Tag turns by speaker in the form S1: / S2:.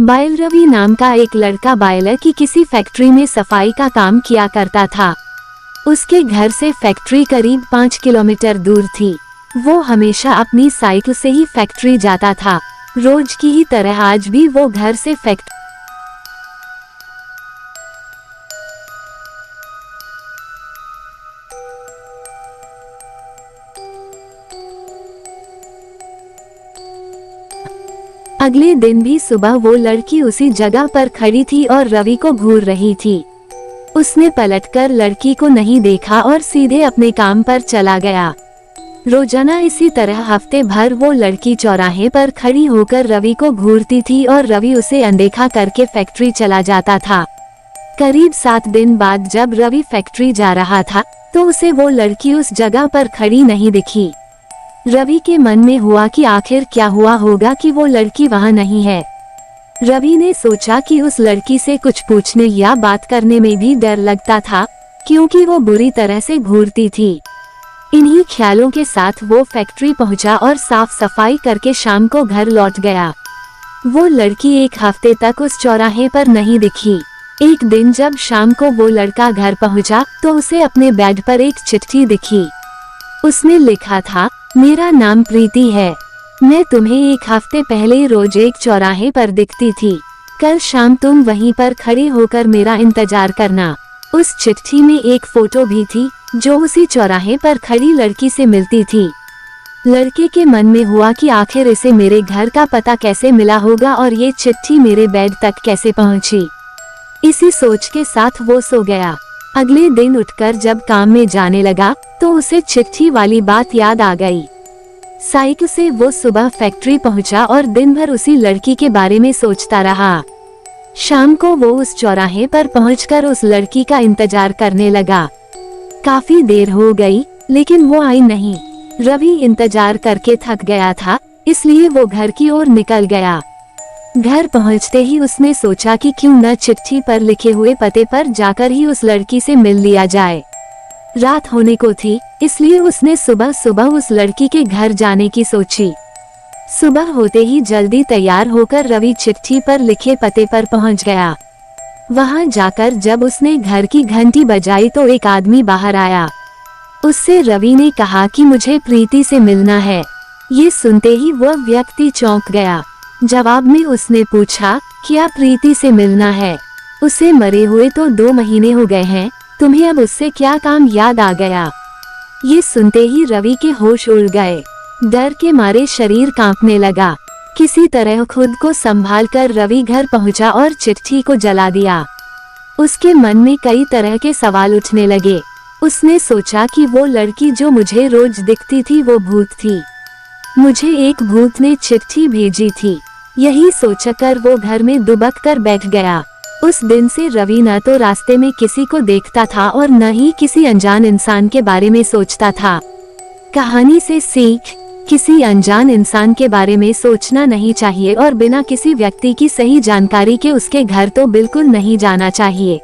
S1: बायल रवि नाम का एक लड़का बायलर की किसी फैक्ट्री में सफाई का काम किया करता था। उसके घर से फैक्ट्री करीब 5 किलोमीटर दूर थी। वो हमेशा अपनी साइकिल से ही फैक्ट्री जाता था। रोज की ही तरह आज भी वो घर से फैक्ट्री अगले दिन भी सुबह वो लड़की उसी जगह पर खड़ी थी और रवि को घूर रही थी। उसने पलटकर लड़की को नहीं देखा और सीधे अपने काम पर चला गया। रोजाना इसी तरह हफ्ते भर वो लड़की चौराहे पर खड़ी होकर रवि को घूरती थी और रवि उसे अनदेखा करके फैक्ट्री चला जाता था। करीब 7 दिन बाद जब रवि फैक्ट्री जा रहा था तो उसे वो लड़की उस जगह पर खड़ी नहीं दिखी। रवि के मन में हुआ कि आखिर क्या हुआ होगा कि वो लड़की वहाँ नहीं है। रवि ने सोचा कि उस लड़की से कुछ पूछने या बात करने में भी डर लगता था, क्योंकि वो बुरी तरह से घूरती थी। इन्हीं ख्यालों के साथ वो फैक्ट्री पहुंचा और साफ सफाई करके शाम को घर लौट गया। वो लड़की एक हफ्ते तक उस चौराहे पर नहीं दिखी। एक दिन जब शाम को वो लड़का घर पहुंचा तो उसे अपने बेड पर एक चिट्ठी दिखी। उसने लिखा था, मेरा नाम प्रीति है। मैं तुम्हें एक हफ्ते पहले रोज एक चौराहे पर दिखती थी। कल शाम तुम वहीं पर खड़े होकर मेरा इंतजार करना। उस चिट्ठी में एक फोटो भी थी जो उसी चौराहे पर खड़ी लड़की से मिलती थी। लड़के के मन में हुआ कि आखिर इसे मेरे घर का पता कैसे मिला होगा और ये चिट्ठी मेरे बेड तक कैसे पहुंची। इसी सोच के साथ वो सो गया। अगले दिन उठकर जब काम में जाने लगा तो उसे चिट्ठी वाली बात याद आ गई। साइकिल से वो सुबह फैक्ट्री पहुंचा और दिन भर उसी लड़की के बारे में सोचता रहा। शाम को वो उस चौराहे पर पहुंचकर उस लड़की का इंतजार करने लगा। काफी देर हो गई लेकिन वो आई नहीं। रवि इंतजार करके थक गया था, इसलिए वो घर की ओर निकल गया। घर पहुंचते ही उसने सोचा कि क्यों न चिट्ठी पर लिखे हुए पते पर जाकर ही उस लड़की से मिल लिया जाए। रात होने को थी, इसलिए उसने सुबह सुबह उस लड़की के घर जाने की सोची। सुबह होते ही जल्दी तैयार होकर रवि चिट्ठी पर लिखे पते पर पहुंच गया। वहां जाकर जब उसने घर की घंटी बजाई तो एक आदमी बाहर आया। उससे रवि ने कहा कि मुझे प्रीति से मिलना है। ये सुनते ही वह व्यक्ति चौंक गया। जवाब में उसने पूछा, क्या प्रीति से मिलना है? उसे मरे हुए तो 2 महीने हो गए हैं, तुम्हें अब उससे क्या काम याद आ गया? ये सुनते ही रवि के होश उड़ गए। डर के मारे शरीर कांपने लगा। किसी तरह खुद को संभालकर रवि घर पहुंचा और चिट्ठी को जला दिया। उसके मन में कई तरह के सवाल उठने लगे। उसने सोचा कि वो लड़की जो मुझे रोज दिखती थी वो भूत थी। मुझे एक भूत ने चिट्ठी भेजी थी। यही सोचकर वो घर में दुबक कर बैठ गया। उस दिन से रवि न तो रास्ते में किसी को देखता था और न ही किसी अनजान इंसान के बारे में सोचता था। कहानी से सीख, किसी अनजान इंसान के बारे में सोचना नहीं चाहिए और बिना किसी व्यक्ति की सही जानकारी के उसके घर तो बिल्कुल नहीं जाना चाहिए।